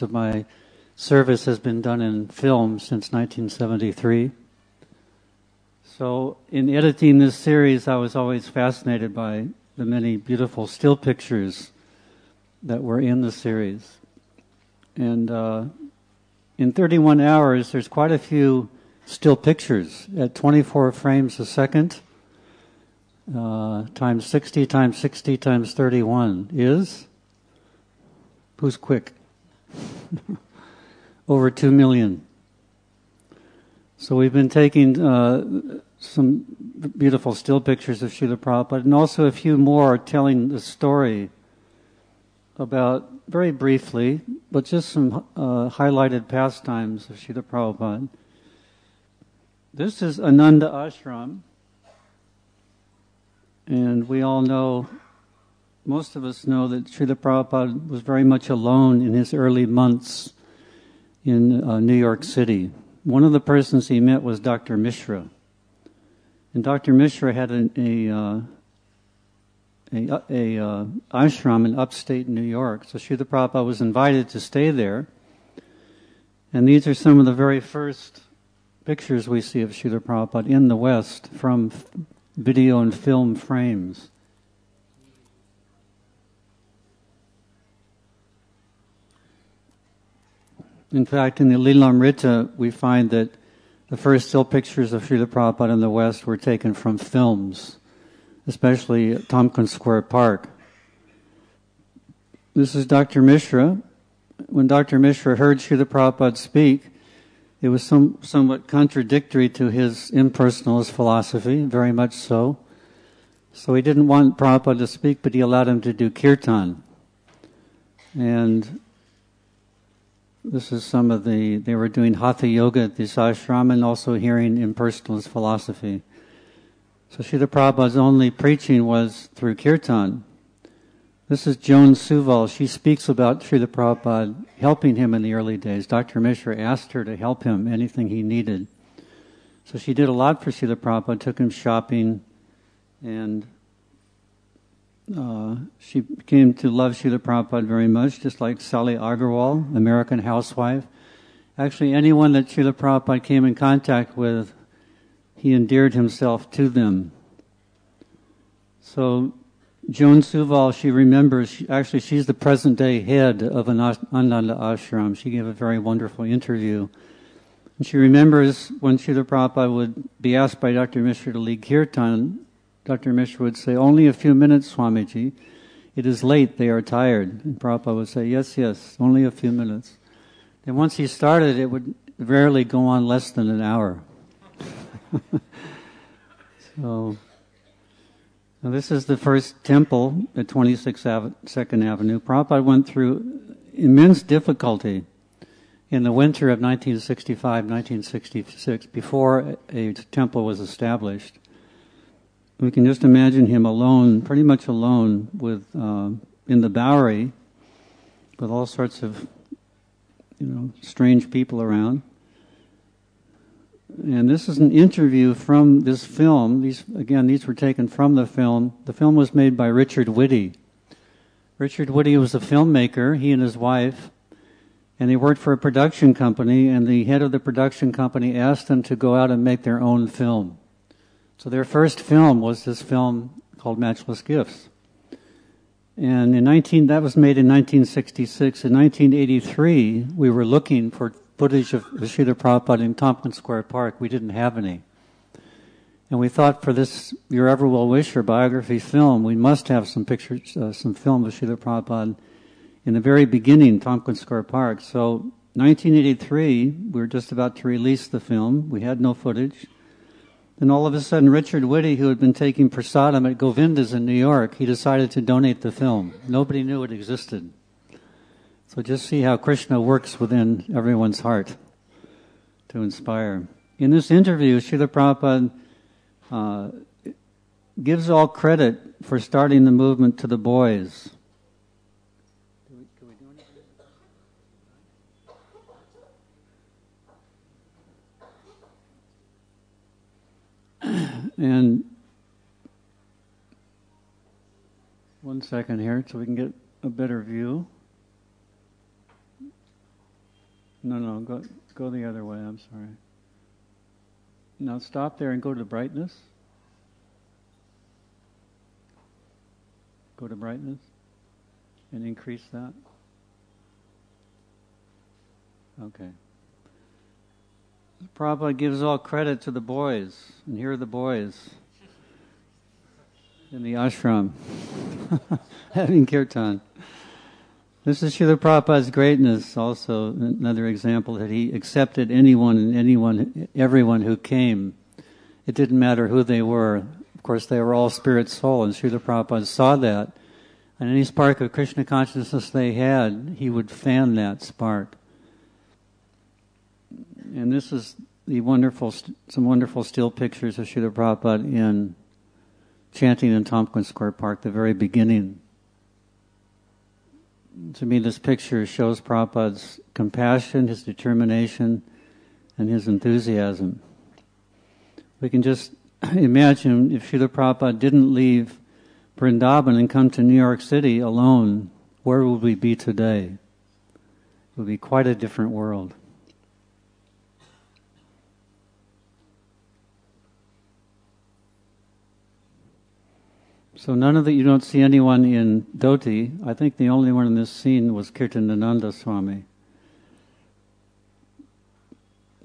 most of my service has been done in film since 1973. So in editing this series, I was always fascinated by the many beautiful still pictures that were in the series. And in 31 hours, there's quite a few still pictures at 24 frames a second, times 60 times 60 times 31 is? Who's quick? Over 2 million. So we've been taking some beautiful still pictures of Srila Prabhupada, and also a few more telling the story about, very briefly, but just some highlighted pastimes of Srila Prabhupada. This is Ananda Ashram, and we all know, most of us know that Srila Prabhupada was very much alone in his early months in New York City. One of the persons he met was Dr. Mishra. And Dr. Mishra had a ashram in upstate New York. So Srila Prabhupada was invited to stay there. And these are some of the very first pictures we see of Srila Prabhupada in the West from video and film frames. In fact, in the Lilamrita, we find that the first still pictures of Srila Prabhupada in the West were taken from films, especially at Tompkins Square Park. This is Dr. Mishra. When Dr. Mishra heard Srila Prabhupada speak, it was somewhat contradictory to his impersonalist philosophy, very much so. So he didn't want Prabhupada to speak, but he allowed him to do kirtan. And this is some of they were doing Hatha Yoga at this ashram and also hearing impersonalist philosophy. So Srila Prabhupada's only preaching was through kirtan. This is Joan Suval. She speaks about Srila Prabhupada helping him in the early days. Dr. Mishra asked her to help him, anything he needed. So she did a lot for Srila Prabhupada, took him shopping, and she came to love Srila Prabhupada very much, just like Sally Agarwal, American housewife. Actually, anyone that Srila Prabhupada came in contact with, he endeared himself to them. So Joan Suval, she remembers, she's the present-day head of an Ananda ashram. She gave a very wonderful interview. And she remembers when Srila Prabhupada would be asked by Dr. Mishra to lead kirtan, Dr. Mishra would say, "Only a few minutes, Swamiji. It is late, they are tired." And Prabhupada would say, yes, only a few minutes. And once he started, it would rarely go on less than an hour. So, now this is the first temple at 22nd Avenue. Prabhupada went through immense difficulty in the winter of 1965, 1966, before a temple was established. We can just imagine him alone, pretty much alone, with in the Bowery, with all sorts of, strange people around. And this is an interview from this film. These were taken from the film. The film was made by Richard Whitty. Richard Whitty was a filmmaker, he and his wife, and they worked for a production company, and the head of the production company asked them to go out and make their own film. So their first film was this film called Matchless Gifts. And that was made in 1966. In 1983, we were looking for footage of Srila Prabhupada in Tompkins Square Park. We didn't have any. And we thought for this Your Ever Will Wisher biography film, we must have some pictures, some film of Srila Prabhupada in the very beginning, Tompkins Square Park. So 1983, we were just about to release the film. We had no footage. Then all of a sudden, Richard Whitty, who had been taking prasadam at Govinda's in New York, he decided to donate the film. Nobody knew it existed. So just see how Krishna works within everyone's heart to inspire. In this interview, Srila Prabhupada gives all credit for starting the movement to the boys. And one second here so we can get a better view. No, go the other way, I'm sorry. Now stop there and go to brightness. Go to brightness and increase that. Okay. Prabhupada gives all credit to the boys, and here are the boys in the ashram having kirtan. This is Srila Prabhupada's greatness also, another example that he accepted everyone who came. It didn't matter who they were. Of course, they were all spirit soul, and Srila Prabhupada saw that. And any spark of Krishna consciousness they had, he would fan that spark. And this is the some wonderful still pictures of Srila Prabhupada in chanting in Tompkins Square Park, the very beginning. To me, this picture shows Prabhupada's compassion, his determination, and his enthusiasm. We can just imagine if Srila Prabhupada didn't leave Vrindavan and come to New York City alone, where would we be today? It would be quite a different world. So you don't see anyone in dhoti. I think the only one in this scene was Kirtanananda Swami.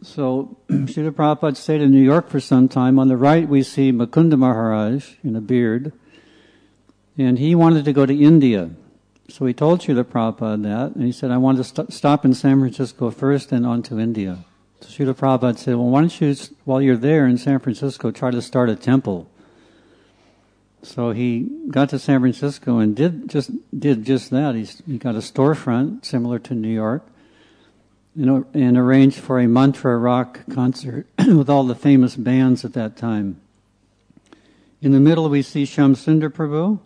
So Srila Prabhupada stayed in New York for some time. On the right we see Mukunda Maharaj in a beard. And he wanted to go to India. So he told Srila Prabhupada that. And he said, I want to stop in San Francisco first and on to India. So Srila Prabhupada said, well, why don't you, while you're there in San Francisco, try to start a temple. So he got to San Francisco and did just that. He got a storefront similar to New York, and arranged for a mantra rock concert with all the famous bands at that time. In the middle we see Shyamsundar Prabhu,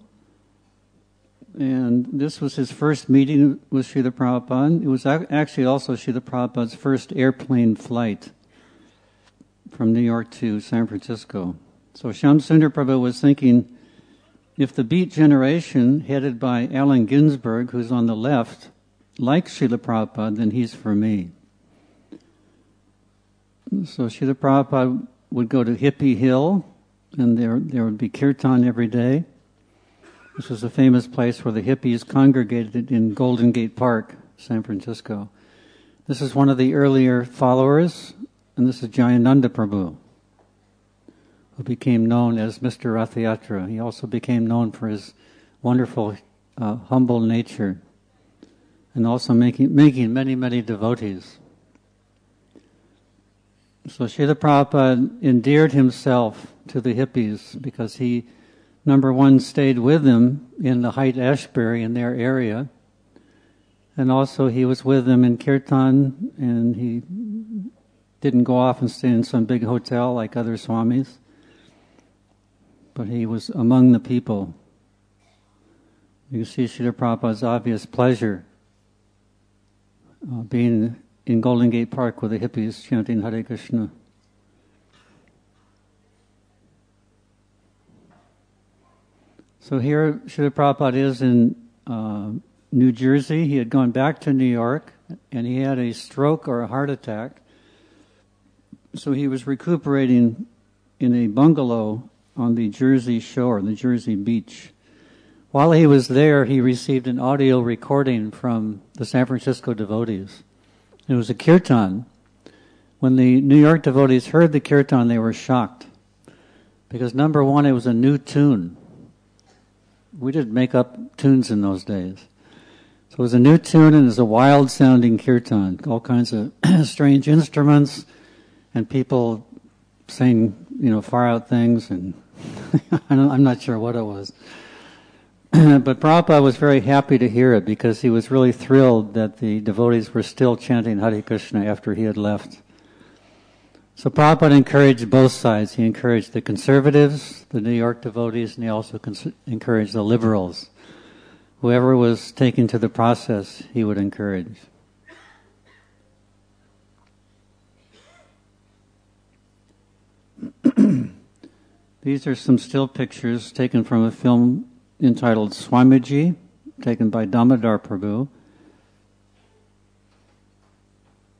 and this was his first meeting with Srila Prabhupada. It was actually also Srila Prabhupada's first airplane flight from New York to San Francisco. So Shyamsundar Prabhu was thinking, if the Beat generation, headed by Allen Ginsberg, who's on the left, likes Srila Prabhupada, then he's for me. So Srila Prabhupada would go to Hippie Hill, and there would be kirtan every day. This was a famous place where the hippies congregated in Golden Gate Park, San Francisco. This is one of the earlier followers, and this is Jayananda Prabhu, who became known as Mr. Rathayatra. He also became known for his wonderful, humble nature, and also making many, many devotees. So Srila Prabhupada endeared himself to the hippies because he, number one, stayed with them in the Haight-Ashbury in their area, and also he was with them in kirtan, and he didn't go off and stay in some big hotel like other swamis, but he was among the people. You see Srila Prabhupada's obvious pleasure being in Golden Gate Park with the hippies chanting Hare Krishna. So here Srila Prabhupada is in New Jersey. He had gone back to New York and he had a stroke or a heart attack. So he was recuperating in a bungalow on the Jersey shore, the Jersey beach. While he was there, he received an audio recording from the San Francisco devotees. It was a kirtan. When the New York devotees heard the kirtan, they were shocked. Because number one, it was a new tune. We didn't make up tunes in those days. So it was a new tune and it was a wild-sounding kirtan. All kinds of strange instruments and people saying, far-out things, and I'm not sure what it was. But Prabhupada was very happy to hear it because he was really thrilled that the devotees were still chanting Hare Krishna after he had left. So Prabhupada encouraged both sides. He encouraged the conservatives, the New York devotees, and he also encouraged the liberals. Whoever was taken to the process, he would encourage. These are some still pictures taken from a film entitled Swamiji, taken by Damodar Prabhu.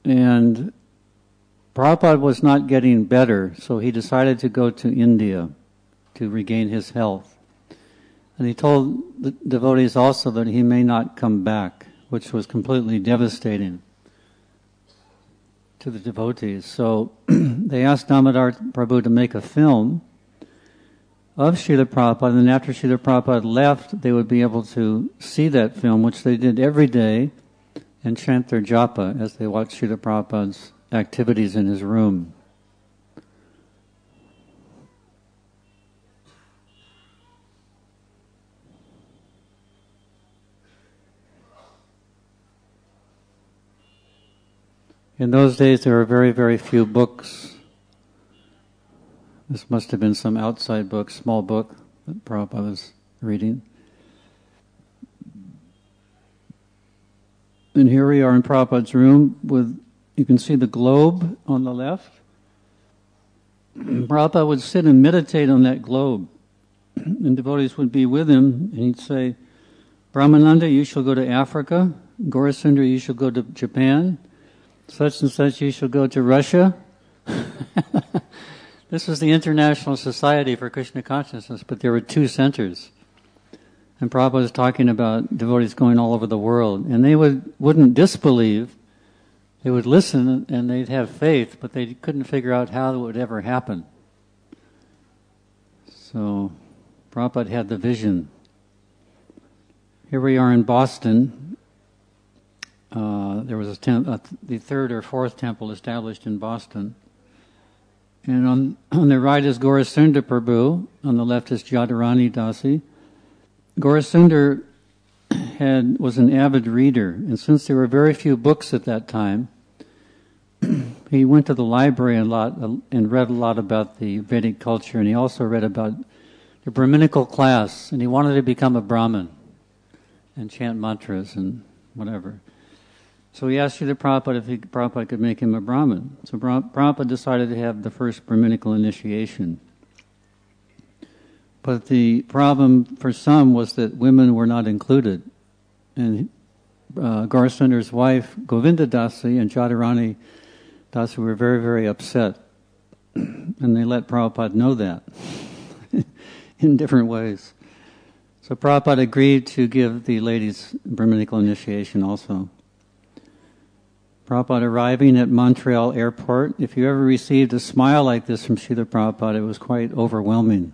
And Prabhupada was not getting better, so he decided to go to India to regain his health. And he told the devotees also that he may not come back, which was completely devastating to the devotees. So they asked Damodar Prabhu to make a film of Srila Prabhupada, and after Srila Prabhupada left, they would be able to see that film, which they did every day, and chant their japa as they watched Srila Prabhupada's activities in his room. In those days, there were very, very few books. This must have been some outside book, small book that Prabhupada was reading. And here we are in Prabhupada's room with, you can see the globe on the left. Prabhupada would sit and meditate on that globe. And devotees would be with him, and he'd say, Brahmananda, you shall go to Africa. Gaurasundar, you shall go to Japan. Such and such, you shall go to Russia. This was the International Society for Krishna Consciousness, but there were two centers. And Prabhupada was talking about devotees going all over the world. And they wouldn't disbelieve. They would listen and they'd have faith, but they couldn't figure out how it would ever happen. So Prabhupada had the vision. Here we are in Boston. There was the third or fourth temple established in Boston. And on the right is Gaurasundar Prabhu, on the left is Jadharani Dasi. Gaurasundar was an avid reader, and since there were very few books at that time, he went to the library a lot and read a lot about the Vedic culture, and he also read about the Brahminical class, and he wanted to become a Brahmin and chant mantras and whatever. So he asked Srila Prabhupada if Prabhupada could make him a Brahmin. So Prabhupada decided to have the first Brahminical initiation. But the problem for some was that women were not included. And Gaurasundar's wife, Govinda Dasi, and Jadharani Dasi were very, very upset. And they let Prabhupada know that in different ways. So Prabhupada agreed to give the ladies Brahminical initiation also. Prabhupada arriving at Montreal airport, if you ever received a smile like this from Srila Prabhupada, it was quite overwhelming.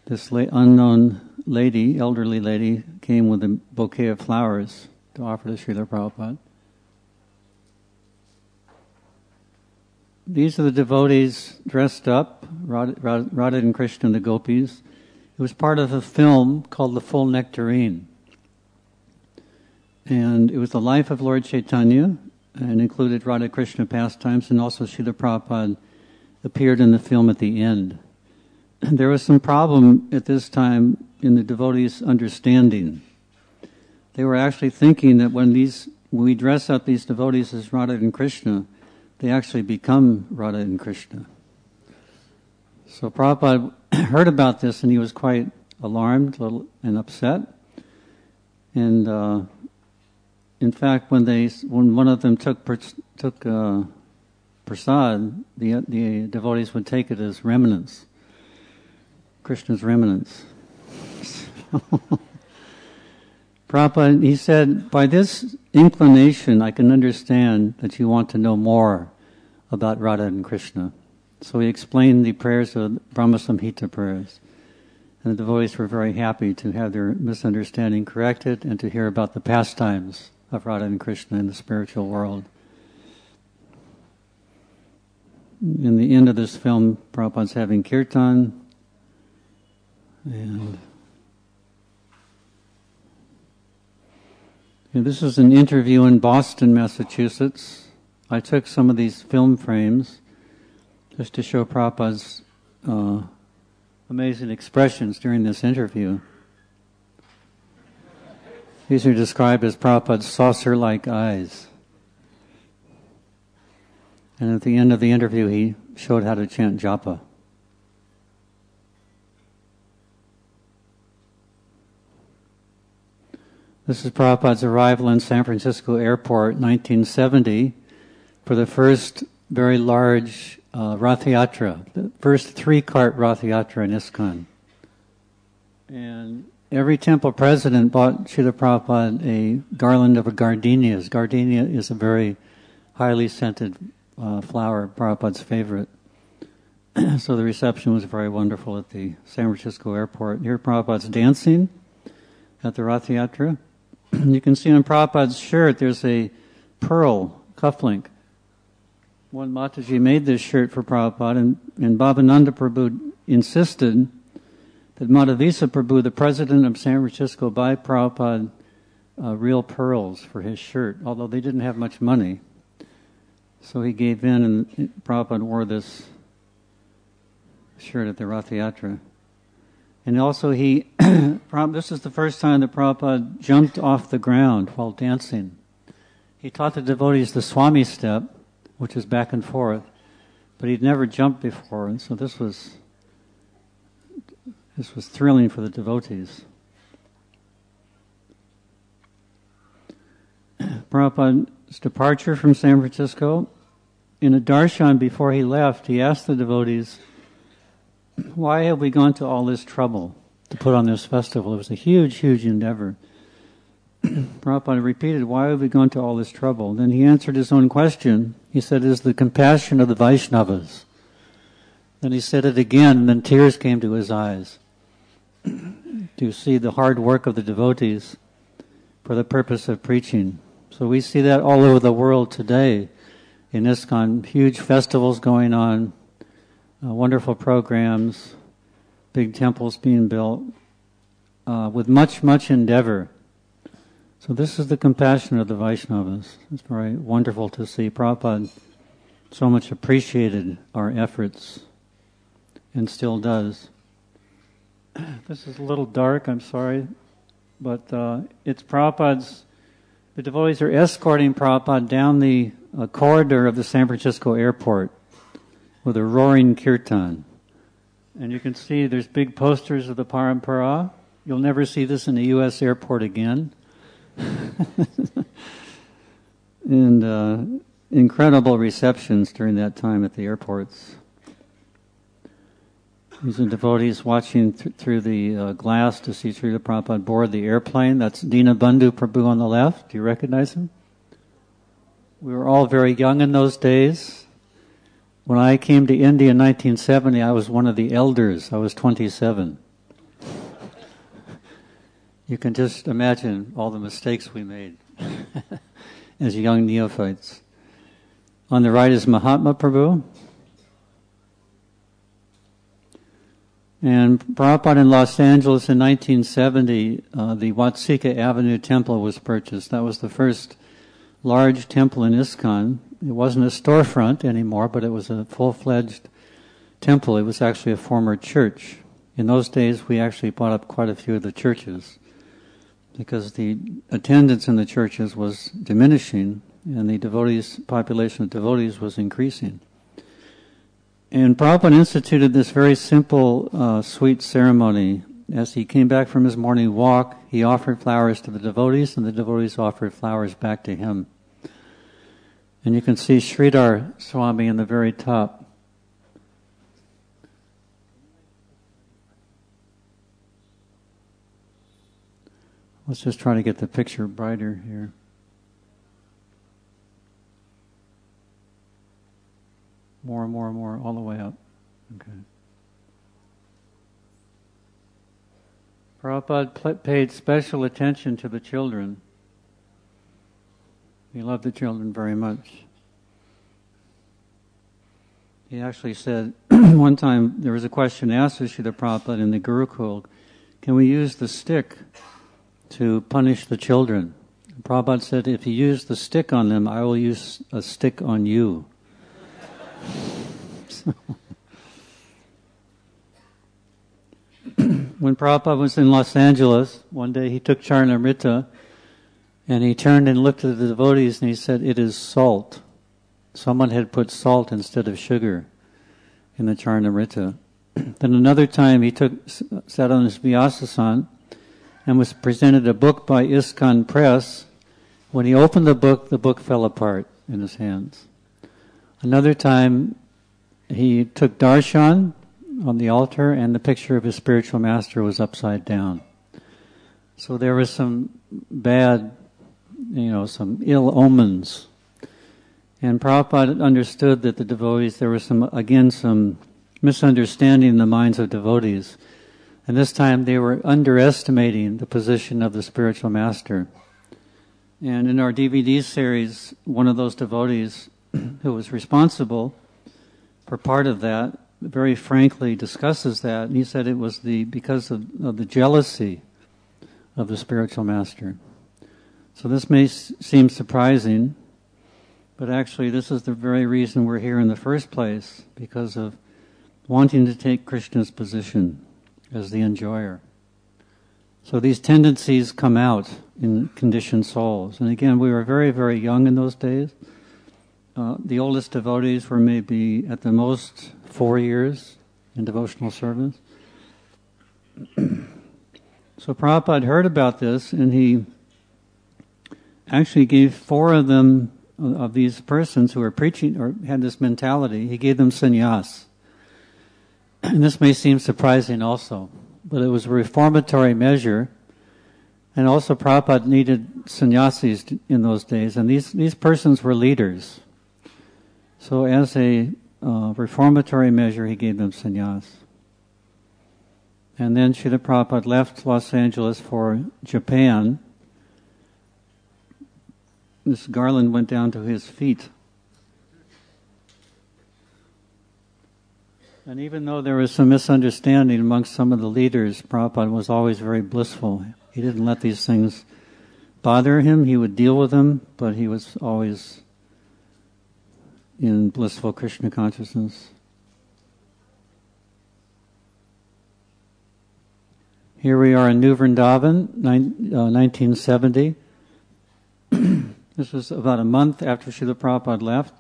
This unknown lady, elderly lady, came with a bouquet of flowers to offer to Srila Prabhupada. These are the devotees dressed up, Radha and Krishna and the gopis. It was part of a film called The Full Nectarine. And it was the life of Lord Chaitanya, and included Radha Krishna pastimes, and also Srila Prabhupada appeared in the film at the end. And there was some problem at this time in the devotees' understanding. They were actually thinking that when we dress up these devotees as Radha and Krishna, they actually become Radha and Krishna. So Prabhupada heard about this, and he was quite alarmed and upset. And in fact, when one of them took prasad, the devotees would take it as remnants, Krishna's remnants. Prabhupada, he said, by this inclination, I can understand that you want to know more about Radha and Krishna. So he explained the prayers of Brahma Samhita prayers. And the devotees were very happy to have their misunderstanding corrected and to hear about the pastimes of Radha and Krishna in the spiritual world. In the end of this film, Prabhupada's having kirtan, and this is an interview in Boston, Massachusetts. I took some of these film frames just to show Prabhupada's amazing expressions during this interview. These are described as Prabhupada's saucer-like eyes. And at the end of the interview, he showed how to chant japa. This is Prabhupada's arrival in San Francisco Airport, 1970. for the first very large Rath Yatra, the first 3-cart Rath Yatra in ISKCON. And every temple president bought Srila Prabhupada a garland of gardenias. Gardenia is a very highly scented flower, Prabhupada's favorite. So the reception was very wonderful at the San Francisco airport. Here Prabhupada's dancing at the Rath Yatra. You can see on Prabhupada's shirt there's a pearl cufflink. One Mataji made this shirt for Prabhupada, and Bhavananda Prabhu insisted that Madhavisa Prabhu, the president of San Francisco, buy Prabhupada real pearls for his shirt, although they didn't have much money. So he gave in, and Prabhupada wore this shirt at the Rath Yatra. And also this is the first time that Prabhupada jumped off the ground while dancing. He taught the devotees the Swami step, which is back and forth, but he'd never jumped before, and so this was thrilling for the devotees. Prabhupada's departure from San Francisco, in a darshan before he left, he asked the devotees, why have we gone to all this trouble to put on this festival? It was a huge, huge endeavor. Prabhupada repeated, why have we gone to all this trouble? Then he answered his own question. He said, it is the compassion of the Vaishnavas. Then he said it again, and then tears came to his eyes to see the hard work of the devotees for the purpose of preaching. So we see that all over the world today in ISKCON, huge festivals going on, wonderful programs, big temples being built, with much, much endeavor. So this is the compassion of the Vaishnavas. It's very wonderful to see. Prabhupada so much appreciated our efforts and still does. This is a little dark, I'm sorry, but it's Prabhupada's, the devotees are escorting Prabhupada down the corridor of the San Francisco airport with a roaring kirtan. And you can see there's big posters of the Parampara. You'll never see this in a U.S. airport again. And incredible receptions during that time at the airports. These are devotees watching through the glass to see Srila Prabhupada board the airplane. That's Dinabandhu Prabhu on the left. Do you recognize him? We were all very young in those days. When I came to India in 1970, I was one of the elders. I was 27. You can just imagine all the mistakes we made as young neophytes. On the right is Mahatma Prabhu. And Prabhupada in Los Angeles in 1970, the Watsika Avenue Temple was purchased. That was the first large temple in ISKCON. It wasn't a storefront anymore, but it was a full-fledged temple. It was actually a former church. In those days, we actually bought up quite a few of the churches because the attendance in the churches was diminishing and the population of devotees was increasing. And Prabhupada instituted this very simple, sweet ceremony. As he came back from his morning walk, he offered flowers to the devotees, and the devotees offered flowers back to him. And you can see Sridhar Swami in the very top. Let's just try to get the picture brighter here. More and more and more, all the way up. Okay. Prabhupada paid special attention to the children. He loved the children very much. He actually said, one time there was a question asked of Srila Prabhupada in the Gurukul, can we use the stick to punish the children? And Prabhupada said, if you use the stick on them, I will use a stick on you. When Prabhupada was in Los Angeles, one day he took Charnamrita and he turned and looked at the devotees and he said, it is salt. Someone had put salt instead of sugar in the Charnamrita. Then another time he sat on his Vyasasana and was presented a book by ISKCON Press. When he opened the book fell apart in his hands. Another time, he took darshan on the altar, and the picture of his spiritual master was upside down. So there was some bad, some ill omens. And Prabhupada understood that the devotees, there was some misunderstanding in the minds of devotees. And this time they were underestimating the position of the spiritual master. And in our DVD series, one of those devotees who was responsible for part of that very frankly discusses that. And he said it was because of the jealousy of the spiritual master. So this may seem surprising, but actually this is the very reason we're here in the first place, because of wanting to take Krishna's position as the enjoyer. So these tendencies come out in conditioned souls. And again, we were very, very young in those days. The oldest devotees were maybe at the most 4 years in devotional service. So Prabhupada heard about this, and he actually gave 4 of them, of these persons who were preaching or had this mentality, he gave them sannyas. And this may seem surprising also, but it was a reformatory measure. And also Prabhupada needed sannyasis in those days, and these persons were leaders. So as a reformatory measure, he gave them sannyas. And then Srila Prabhupada left Los Angeles for Japan. This garland went down to his feet. And even though there was some misunderstanding amongst some of the leaders, Prabhupada was always very blissful. He didn't let these things bother him. He would deal with them, but he was always in blissful Krishna consciousness. Here we are in New Vrindavan, 1970. This was about a month after Srila Prabhupada left.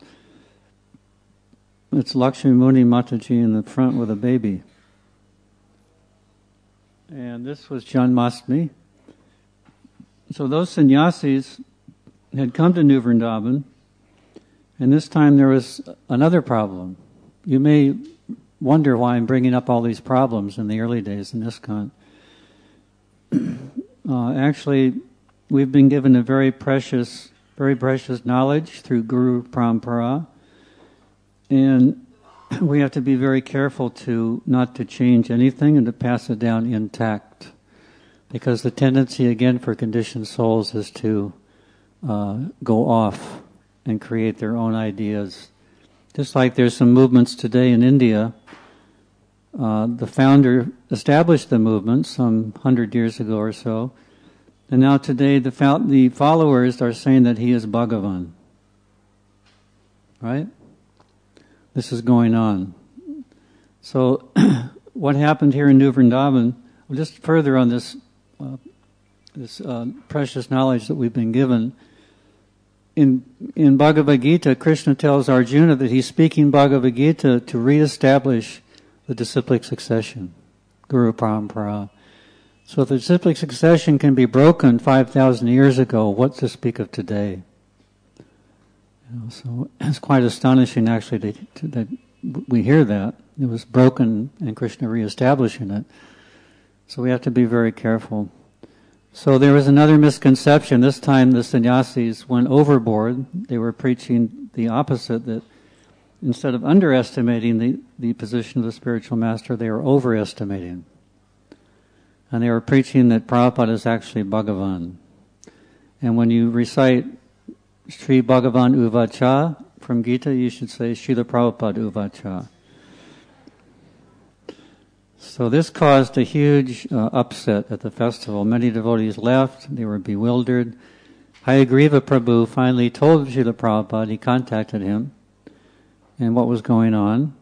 It's Lakshmi Muni Mataji in the front with a baby. And this was Janmashtami. So those sannyasis had come to New Vrindavan, and this time there was another problem. You may wonder why I'm bringing up all these problems in the early days in ISKCON. Actually, we've been given a very precious knowledge through Guru Parampara, and we have to be very careful not to change anything and to pass it down intact, because the tendency again for conditioned souls is to go off and create their own ideas. Just like there's some movements today in India. The founder established the movement some 100 years ago or so, and now today the followers are saying that he is Bhagavan. Right? This is going on. So what happened here in New Vrindavan, well, just further on this precious knowledge that we've been given, in Bhagavad Gita, Krishna tells Arjuna that he's speaking Bhagavad Gita to reestablish the disciplic succession, Guru Parampara. So if the disciplic succession can be broken 5,000 years ago, what to speak of today? So it's quite astonishing actually that we hear that. It was broken and Krishna reestablishing it. So we have to be very careful. So there was another misconception. This time the sannyasis went overboard. They were preaching the opposite, that instead of underestimating the position of the spiritual master, they were overestimating. And they were preaching that Prabhupada is actually Bhagavan. And when you recite Sri Bhagavan Uvacha from Gita, you should say Srila Prabhupada Uvacha. So this caused a huge upset at the festival. Many devotees left, they were bewildered. Hayagriva Prabhu finally told Srila Prabhupada, he contacted him, and what was going on.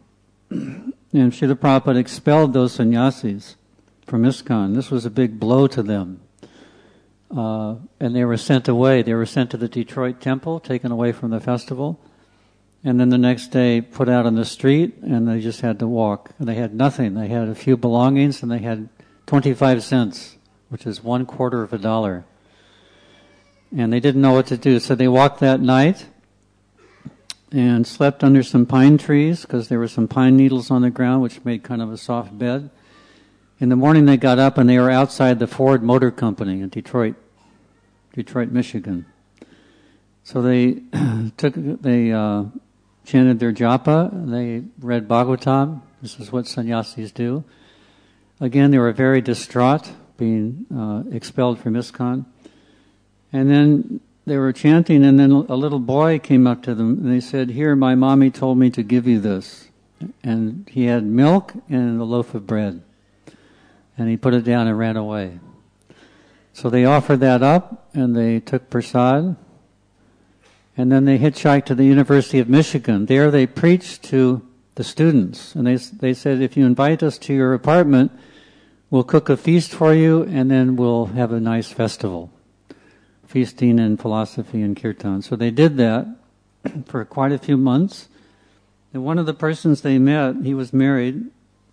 And Srila Prabhupada expelled those sannyasis from ISKCON. This was a big blow to them. And they were sent away. They were sent to the Detroit temple, taken away from the festival, and then the next day put out on the street, and they just had to walk. And they had nothing. They had a few belongings, and they had 25 cents, which is $0.25. And they didn't know what to do. So they walked that night, and slept under some pine trees because there were some pine needles on the ground, which made kind of a soft bed. In the morning, they got up and they were outside the Ford Motor Company in Detroit, Michigan. So they chanted their japa. They read Bhagavatam. This is what sannyasis do. Again, they were very distraught, being expelled from ISKCON. And then they were chanting, and then a little boy came up to them, and they said, "Here, my mommy told me to give you this." And he had milk and a loaf of bread. And he put it down and ran away. So they offered that up, and they took prasad. And then they hitchhiked to the University of Michigan. There they preached to the students. And they said, "If you invite us to your apartment, we'll cook a feast for you, and then we'll have a nice festival." Feasting and philosophy and kirtan. So they did that for quite a few months. And one of the persons they met, he was married.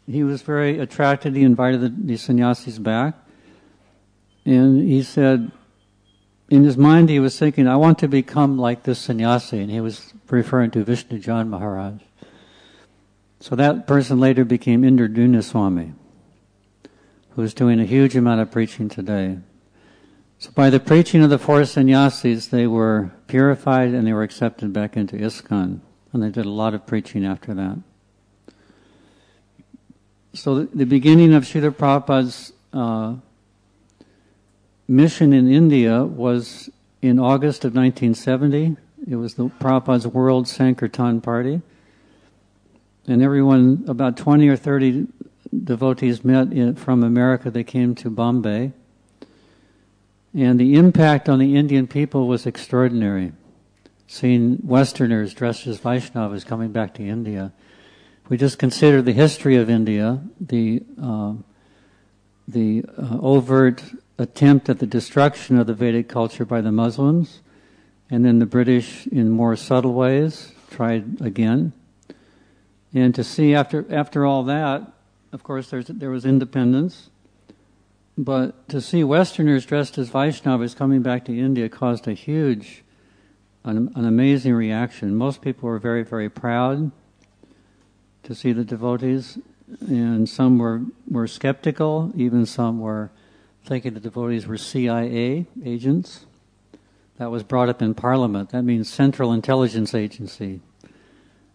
He was very attracted. He invited the sannyasis back. And he said, in his mind he was thinking, "I want to become like this sannyasi." And he was referring to Vishnujan Maharaj. So that person later became Indraduna Swami, who is doing a huge amount of preaching today. So by the preaching of the four sannyasis, they were purified and they were accepted back into ISKCON. And they did a lot of preaching after that. So the beginning of Srila Prabhupada's mission in India was in August of 1970. It was the Prabhupada's World Sankirtan Party. And everyone, about 20 or 30 devotees met from America. They came to Bombay. And the impact on the Indian people was extraordinary. Seeing Westerners dressed as Vaishnavas coming back to India. If we just consider the history of India, the overt attempt at the destruction of the Vedic culture by the Muslims, and then the British in more subtle ways tried again. And to see after all that, of course there was independence, but to see Westerners dressed as Vaishnavas coming back to India caused an amazing reaction. Most people were very, very proud to see the devotees, and some were skeptical, even some were thinking the devotees were CIA agents. That was brought up in Parliament. That means Central Intelligence Agency,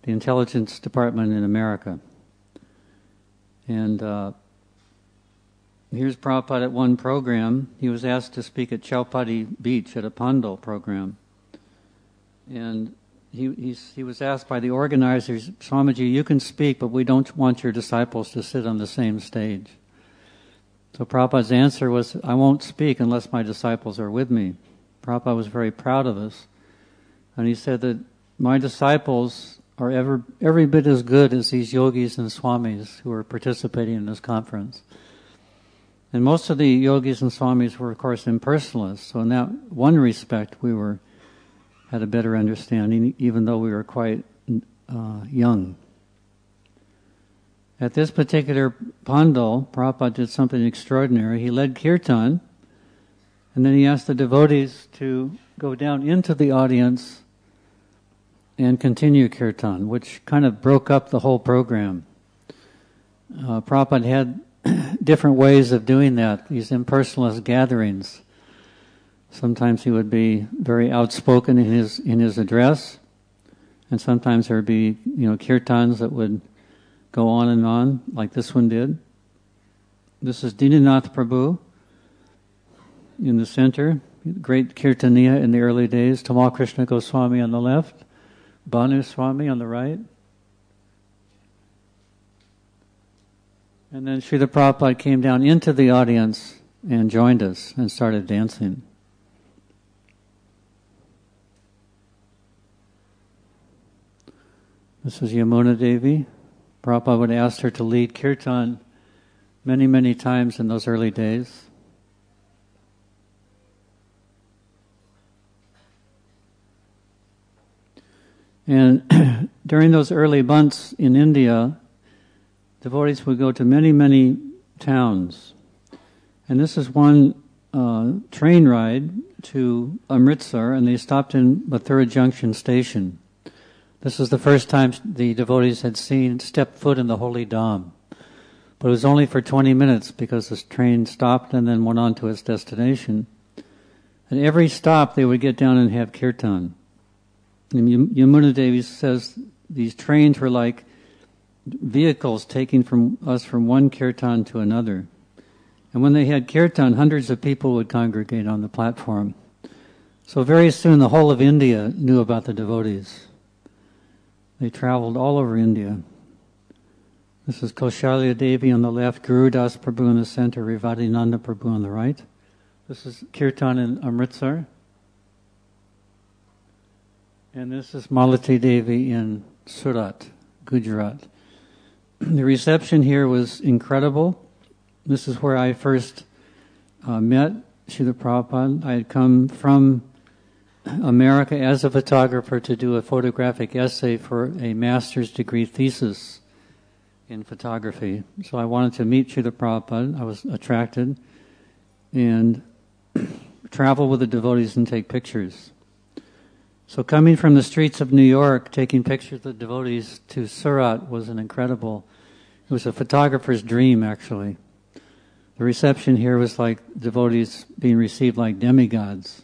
the intelligence department in America. And here's Prabhupada at one program. He was asked to speak at Chowpatty Beach at a Pandal program. And he was asked by the organizers, "Swamiji, you can speak, but we don't want your disciples to sit on the same stage." So Prabhupada's answer was, "I won't speak unless my disciples are with me." Prabhupada was very proud of us. And he said that my disciples are every bit as good as these yogis and swamis who are participating in this conference. And most of the yogis and swamis were, of course, impersonalists. So in that one respect, we had a better understanding, even though we were quite young. At this particular Pandal, Prabhupada did something extraordinary. He led kirtan, and then he asked the devotees to go down into the audience and continue kirtan, which kind of broke up the whole program. Prabhupada had different ways of doing that, these impersonalist gatherings. Sometimes he would be very outspoken in his address, and sometimes there would be kirtans that would go on, like this one did. This is Dinanath Prabhu in the center, great kirtaniya in the early days. Tamal Krishna Goswami on the left, Bhanu Swami on the right. And then Srila Prabhupada came down into the audience and joined us and started dancing. This is Yamuna Devi. Prabhupada would ask her to lead kirtan many, many times in those early days. And during those early months in India, devotees would go to many, many towns. And this is one train ride to Amritsar, and they stopped in Mathura Junction station. This was the first time the devotees had stepped foot in the Holy Dham. But it was only for 20 minutes because the train stopped and then went on to its destination. At every stop they would get down and have kirtan. And Yamuna Devi says these trains were like vehicles taking us from one kirtan to another. And when they had kirtan, hundreds of people would congregate on the platform. So very soon the whole of India knew about the devotees. They traveled all over India. This is Kaushalya Devi on the left, Guru Das Prabhu in the center, Rivadinanda Prabhu on the right. This is Kirtan in Amritsar. And this is Malati Devi in Surat, Gujarat. The reception here was incredible. This is where I first met Srila Prabhupada. I had come from America as a photographer to do a photographic essay for a master's degree thesis in photography. So I wanted to meet Srila Prabhupada. I was attracted and travel with the devotees and take pictures. So coming from the streets of New York, taking pictures of the devotees to Surat was it was a photographer's dream actually. The reception here was like devotees being received like demigods.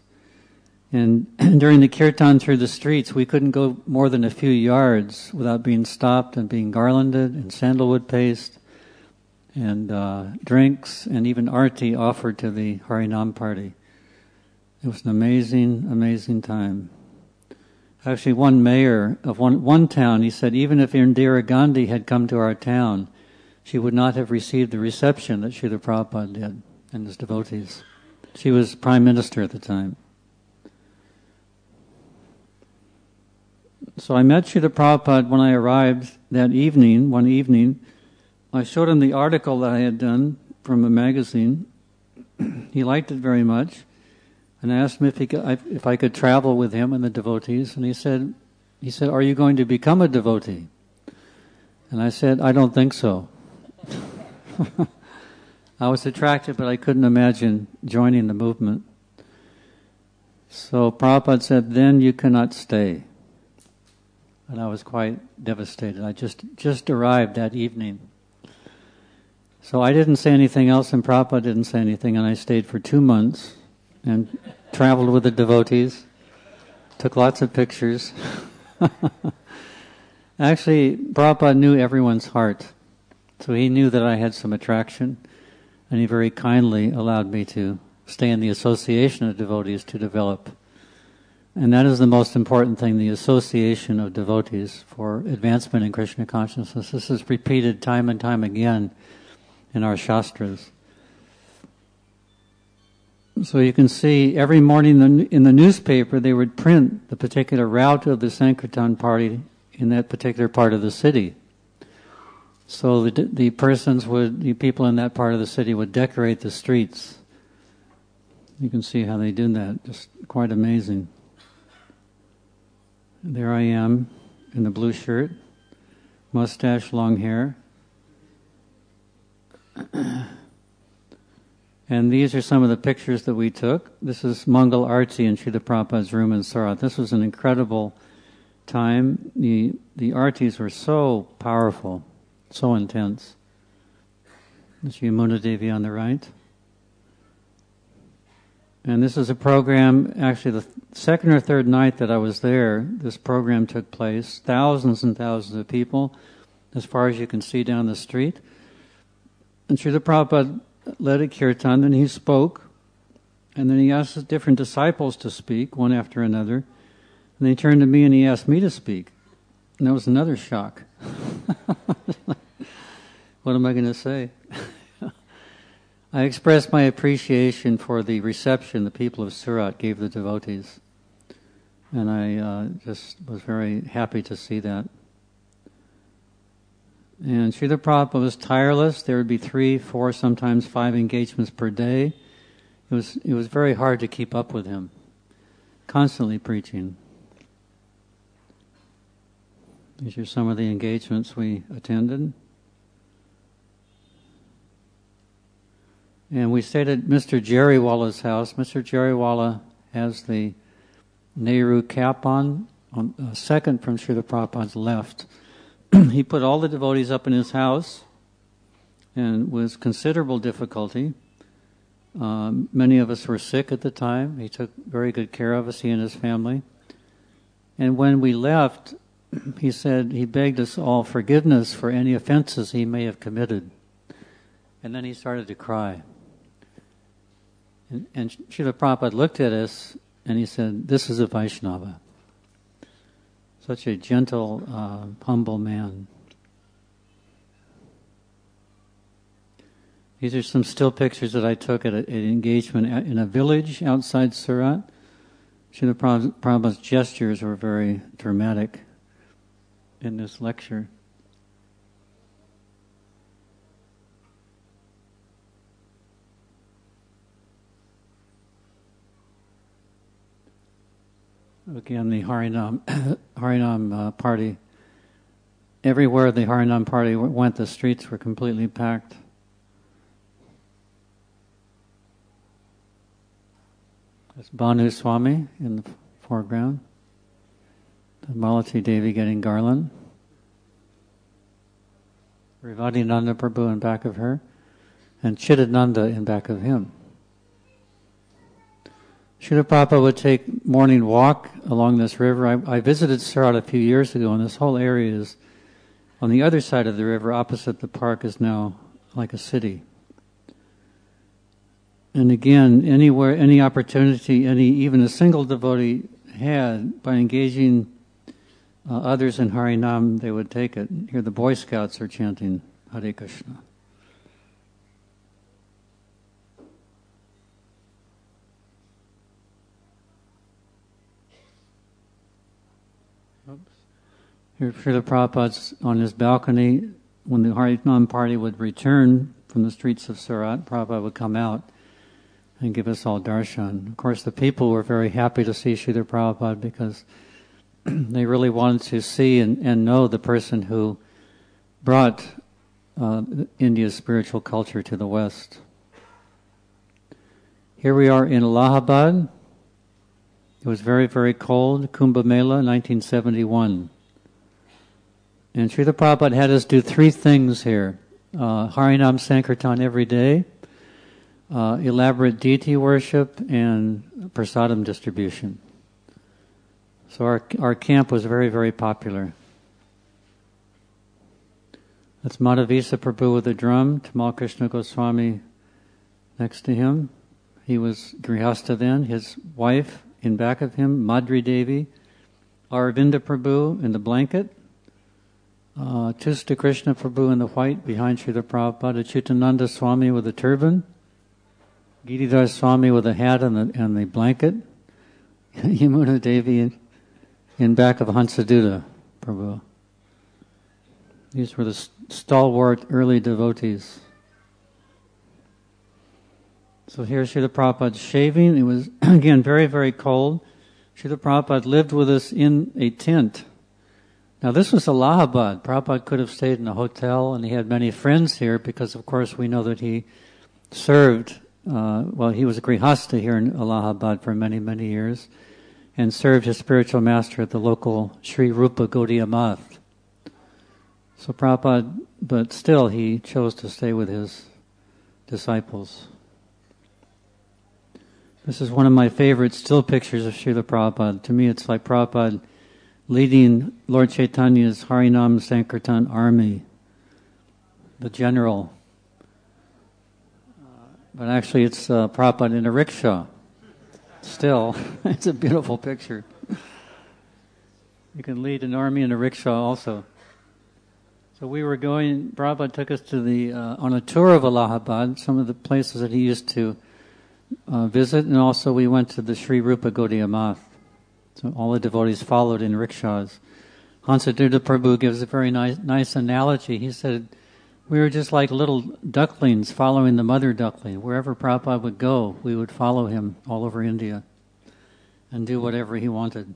And during the kirtan through the streets, we couldn't go more than a few yards without being stopped and being garlanded and sandalwood paste and drinks and even arti offered to the Harinam party. It was an amazing, amazing time. Actually, one mayor of one town, he said, even if Indira Gandhi had come to our town, she would not have received the reception that Srila Prabhupada did and his devotees. She was prime minister at the time. So I met Srila Prabhupada when I arrived that evening, one evening. I showed him the article that I had done from a magazine. He liked it very much. And I asked him if I could travel with him and the devotees. And he said, "Are you going to become a devotee?" And I said, "I don't think so." I was attracted, but I couldn't imagine joining the movement. So Prabhupada said, "Then you cannot stay." And I was quite devastated. I just arrived that evening. So I didn't say anything else, and Prabhupada didn't say anything, and I stayed for 2 months and traveled with the devotees, took lots of pictures. Actually, Prabhupada knew everyone's heart, so he knew that I had some attraction, and he very kindly allowed me to stay in the association of devotees to develop. And that is the most important thing, the association of devotees for advancement in Krishna consciousness. This is repeated time and time again in our Shastras. So you can see every morning in the newspaper they would print the particular route of the Sankirtan party in that particular part of the city. So the people in that part of the city would decorate the streets. You can see how they did that, just quite amazing. There I am in the blue shirt, mustache, long hair. And these are some of the pictures that we took. This is Mangal Arti in Srila Prabhupada's room in Surat. This was an incredible time. The artis were so powerful, so intense. This is Yamuna Devi on the right. And this is a program, actually the second or third night that I was there, this program took place. Thousands and thousands of people, as far as you can see down the street. And Srila Prabhupada led a kirtan, and he spoke, and then he asked his different disciples to speak, one after another. And they turned to me and he asked me to speak. And that was another shock. What am I going to say? I expressed my appreciation for the reception the people of Surat gave the devotees. And I just was very happy to see that. And Srila Prabhupada was tireless. There would be 3, 4, sometimes 5 engagements per day. It was very hard to keep up with him. Constantly preaching. These are some of the engagements we attended. And we stayed at Mr. Jariwala's house. Mr. Jariwala has the Nehru cap on second from Srila Prabhupada's left. He put all the devotees up in his house, and with considerable difficulty. Many of us were sick at the time. He took very good care of us, he and his family. And when we left, he said he begged us all forgiveness for any offenses he may have committed. And then he started to cry. And Srila Prabhupada looked at us and he said, "This is a Vaishnava." Such a gentle, humble man. These are some still pictures that I took at an engagement in a village outside Surat. Srila Prabhupada's gestures were very dramatic in this lecture. Again, the Harinam party. Everywhere the Harinam party went, the streets were completely packed. There's Bhanu Swami in the foreground. The Malati Devi getting garland. Rivadinanda Prabhu in back of her. And Chidananda in back of him. Srila Prabhupada would take morning walk along this river. I visited Surat a few years ago, and this whole area is on the other side of the river, opposite the park, is now like a city. And again, anywhere, any opportunity, even a single devotee had, by engaging others in Harinam, they would take it. Here the Boy Scouts are chanting Hare Krishna. Here Srila Prabhupada's on his balcony. When the Harinam party would return from the streets of Surat, Prabhupada would come out and give us all darshan. Of course, the people were very happy to see Srila Prabhupada because they really wanted to see and know the person who brought India's spiritual culture to the West. Here we are in Allahabad. It was very, very cold. Kumbh Mela, 1971. And Srila Prabhupada had us do 3 things here. Harinam Sankirtan every day, elaborate deity worship, and prasadam distribution. So our camp was very, very popular. That's Madhavisa Prabhu with a drum, Tamal Krishna Goswami next to him. He was Grihastha then, his wife in back of him, Madhuri Devi, Aravinda Prabhu in the blanket, Tusta Krishna Prabhu in the white behind Srila Prabhupada, Chitananda Swami with a turban, Giridhar Swami with a hat and the blanket, Yamuna Devi in back of Hansaduta Prabhu. These were the stalwart early devotees. So here Srila Prabhupada shaving. It was, again, very, very cold. Srila Prabhupada lived with us in a tent. Now this was Allahabad. Prabhupada could have stayed in a hotel, and he had many friends here because, of course, we know that he served, he was a Grihastha here in Allahabad for many, many years, and served his spiritual master at the local Sri Rupa Gaudiya Math. So Prabhupada, but still he chose to stay with his disciples. This is one of my favorite still pictures of Srila Prabhupada. To me it's like Prabhupada leading Lord Chaitanya's Harinam Sankirtan army, the general. But actually it's Prabhupada in a rickshaw. Still, it's a beautiful picture. You can lead an army in a rickshaw also. So we were going, Prabhupada took us to on a tour of Allahabad, some of the places that he used to visit, and also we went to the Sri Rupa Gaudiya Math. So all the devotees followed in rickshaws. Hansaduta Prabhu gives a very nice analogy. He said, we were just like little ducklings following the mother duckling. Wherever Prabhupada would go, we would follow him all over India and do whatever he wanted.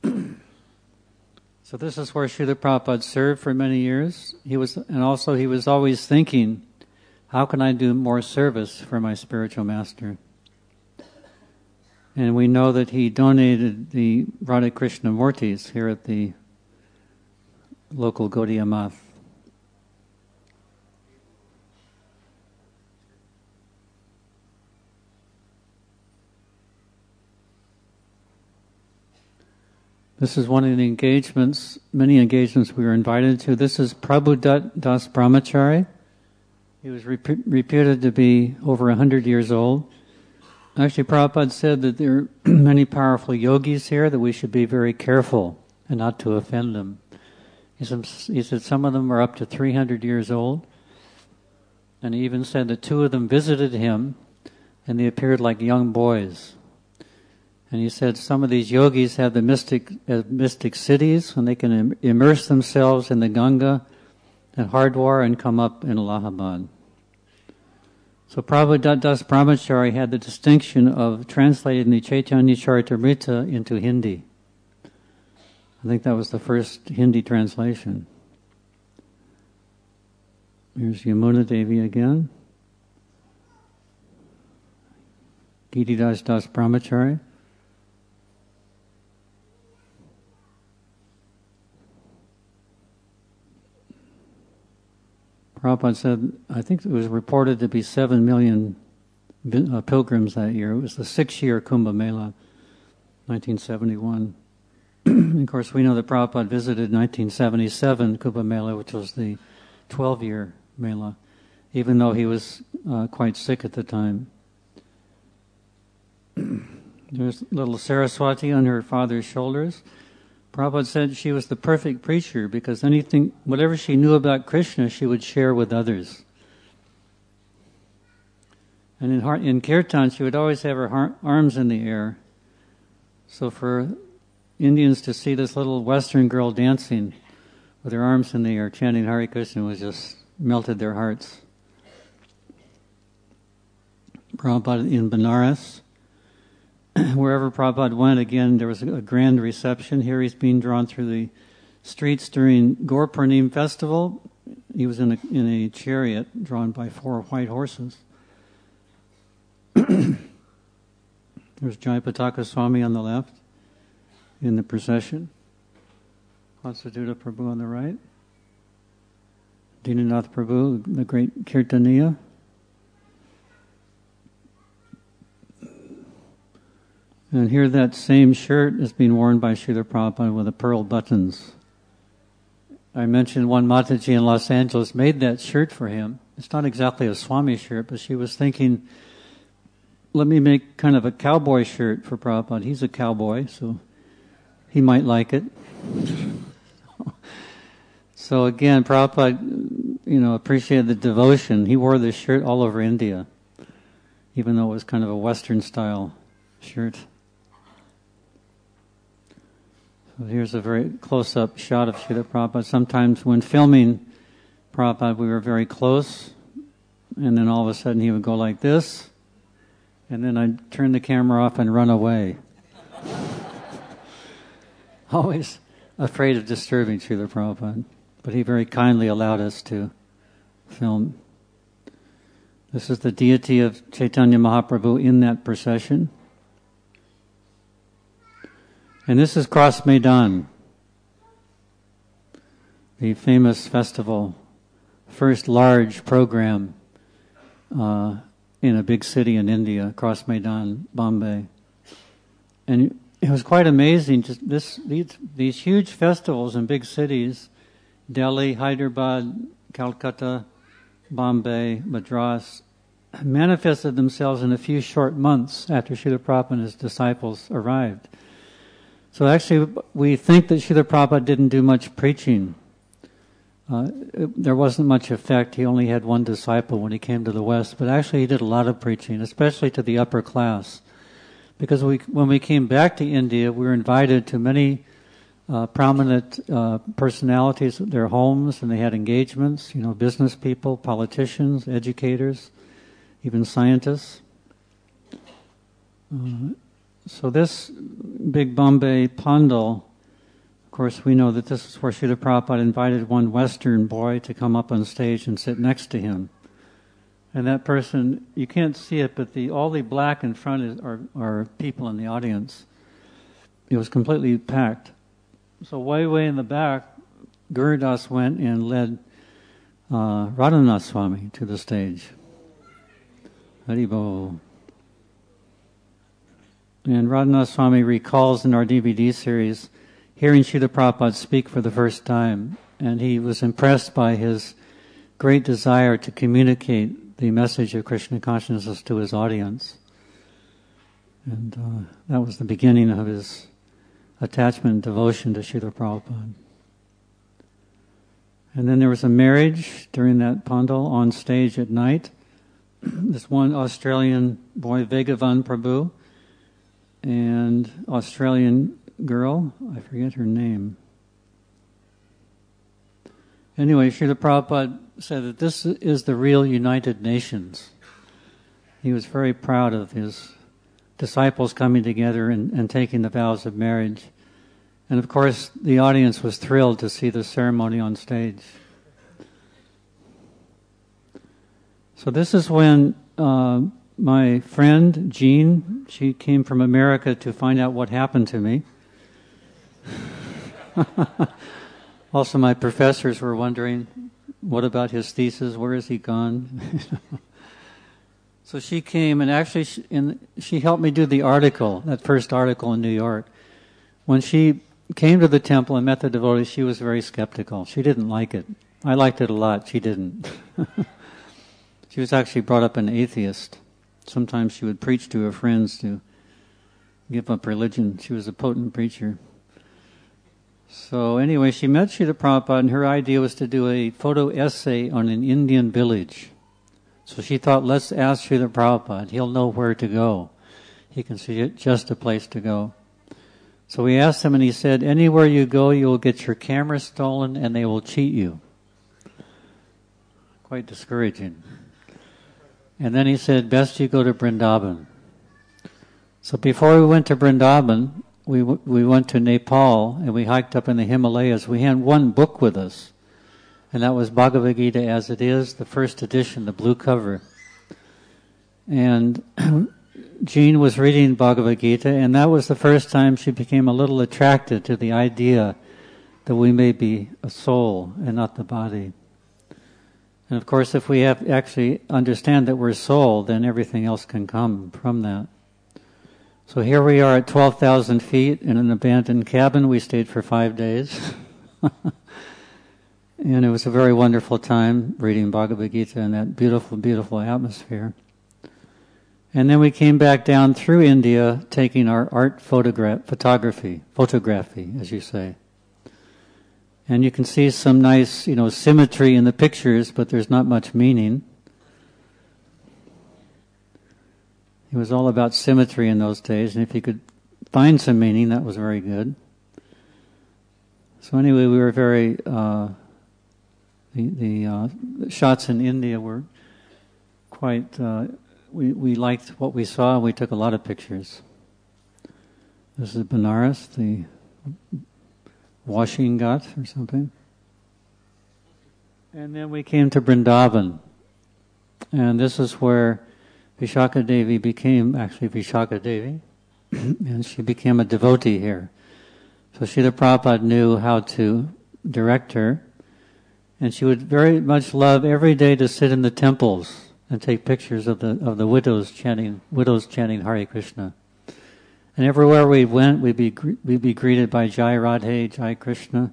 So this is where Srila Prabhupada served for many years. He was always thinking, how can I do more service for my spiritual master? And we know that he donated the Radha Krishna Murtis here at the local Gaudiya Math. This is one of the engagements, many engagements we were invited to. This is Prabhu Das Brahmachari. He was reputed to be over 100 years old. Actually, Prabhupada said that there are many powerful yogis here, that we should be very careful and not to offend them. He said some of them are up to 300 years old. And he even said that 2 of them visited him, and they appeared like young boys. And he said some of these yogis have the mystic cities, and they can immerse themselves in the Ganga and Hardwar and come up in Allahabad. So Prabhu Das Brahmachari had the distinction of translating the Chaitanya Charitamrita into Hindi. I think that was the first Hindi translation. Here's Yamuna Devi again. Giridhar Das Brahmachari. Prabhupada said, I think it was reported to be 7 million pilgrims that year. It was the 6th-year Kumbh Mela, 1971. Of course, we know that Prabhupada visited 1977 Kumbh Mela, which was the 12-year Mela, even though he was quite sick at the time. There's little Saraswati on her father's shoulders. Prabhupada said she was the perfect preacher because whatever she knew about Krishna, she would share with others. And in Kirtan, she would always have her arms in the air. So for Indians to see this little Western girl dancing with her arms in the air, chanting Hare Krishna, was just melted their hearts. Prabhupada in Benares. Wherever Prabhupada went, again, there was a grand reception. Here he's being drawn through the streets during Gaur Purnim festival. He was in a chariot drawn by 4 white horses. There's Jayapataka Swami on the left in the procession. Vasadeva Prabhu on the right. Dinanath Prabhu, the great Kirtaniya. And here that same shirt is being worn by Srila Prabhupada with the pearl buttons. I mentioned one Mataji in Los Angeles made that shirt for him. It's not exactly a Swami shirt, but she was thinking, let me make kind of a cowboy shirt for Prabhupada. He's a cowboy, so he might like it. So again, Prabhupada, appreciated the devotion. He wore this shirt all over India, even though it was kind of a Western style shirt. So here's a very close-up shot of Srila Prabhupada. Sometimes when filming Prabhupada, we were very close, and then all of a sudden he would go like this, and then I'd turn the camera off and run away. Always afraid of disturbing Srila Prabhupada, but he very kindly allowed us to film. This is the deity of Chaitanya Mahaprabhu in that procession. And this is Cross Maidan, the famous festival, first large program in a big city in India, Cross Maidan, Bombay. And it was quite amazing, just these huge festivals in big cities, Delhi, Hyderabad, Calcutta, Bombay, Madras, manifested themselves in a few short months after Srila Prabhupada and his disciples arrived. So actually, we think that Srila Prabhupada didn't do much preaching. There wasn't much effect. He only had one disciple when he came to the West. But actually, he did a lot of preaching, especially to the upper class. Because when we came back to India, we were invited to many prominent personalities at their homes, and they had engagements, business people, politicians, educators, even scientists. So this big Bombay Pandal, of course, we know that this is where Srila Prabhupada invited one Western boy to come up on stage and sit next to him. And that person, you can't see it, but all the black in front are people in the audience. It was completely packed. So way in the back, Gurudas went and led Radhanath Swami to the stage. Haribol. And Radhanath Swami recalls in our DVD series hearing Srila Prabhupada speak for the first time, and he was impressed by his great desire to communicate the message of Krishna consciousness to his audience. And that was the beginning of his attachment and devotion to Srila Prabhupada. And then there was a marriage during that pandal on stage at night. This one Australian boy, Vegavan Prabhu, and Australian girl, I forget her name. Anyway, Srila Prabhupada said that this is the real United Nations. He was very proud of his disciples coming together and taking the vows of marriage. And of course, the audience was thrilled to see the ceremony on stage. So this is when my friend, Jean, she came from America to find out what happened to me. Also, my professors were wondering, what about his thesis? Where is he gone? So she came, and actually she helped me do the article, that first article in New York. When she came to the temple and met the devotees, she was very skeptical. She didn't like it. I liked it a lot. She didn't. She was actually brought up an atheist. Sometimes she would preach to her friends to give up religion. She was a potent preacher. So anyway, she met Srila Prabhupada, and her idea was to do a photo essay on an Indian village. So she thought, let's ask Srila Prabhupada. He'll know where to go. He can suggest a place to go. So we asked him, and he said, anywhere you go, you will get your camera stolen, and they will cheat you. Quite discouraging. And then he said, best you go to Vrindavan. So before we went to Vrindavan, we went to Nepal, and we hiked up in the Himalayas. We had one book with us, and that was Bhagavad Gita as it is, the first edition, the blue cover. And Jean was reading Bhagavad Gita, and that was the first time she became a little attracted to the idea that we may be a soul and not the body. And of course, if we have actually understand that we're soul, then everything else can come from that. So here we are at 12,000 feet in an abandoned cabin. We stayed for 5 days. And it was a very wonderful time reading Bhagavad Gita in that beautiful, beautiful atmosphere. And then we came back down through India taking our art photography, as you say. And you can see some nice, symmetry in the pictures, but there's not much meaning. It was all about symmetry in those days, and if you could find some meaning, that was very good. So anyway, we were very... The shots in India were quite... We liked what we saw, and we took a lot of pictures. This is Benares, the washing ghat or something. And then we came to Vrindavan. And this is where Vishakha Devi became actually Vishakha Devi. And she became a devotee here. So Srila Prabhupada knew how to direct her. And she would very much love every day to sit in the temples and take pictures of the widows chanting Hare Krishna. And everywhere we went, we'd be greeted by Jai Radhe, Jai Krishna.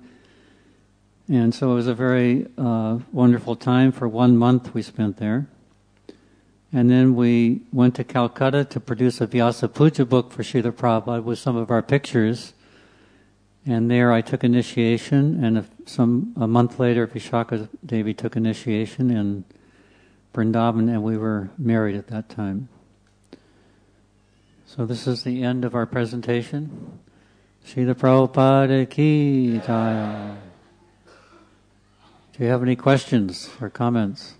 And so it was a very wonderful time. For 1 month we spent there. And then we went to Calcutta to produce a Vyasa Puja book for Srila Prabhupada with some of our pictures. And there I took initiation, and a month later Vishakha Devi took initiation in Vrindavan, and we were married at that time. So this is the end of our presentation. Srila Prabhupada ki jai. Do you have any questions or comments?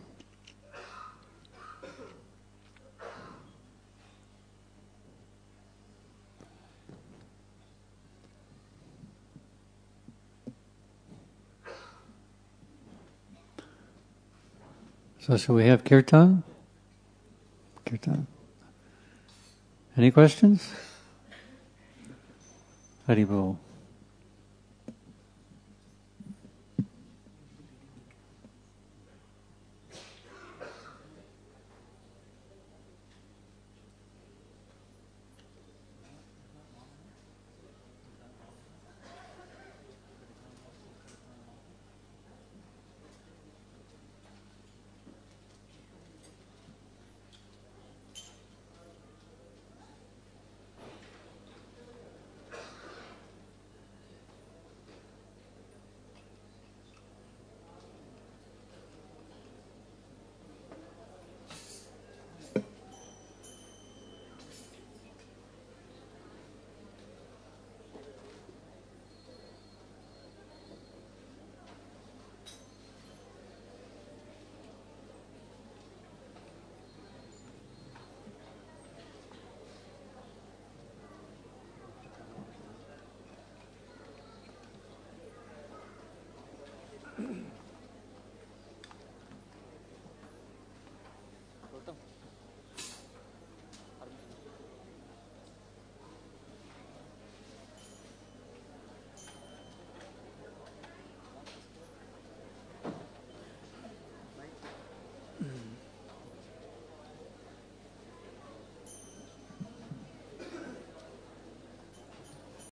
So shall we have kirtan? Kirtan. Any questions? Haribol.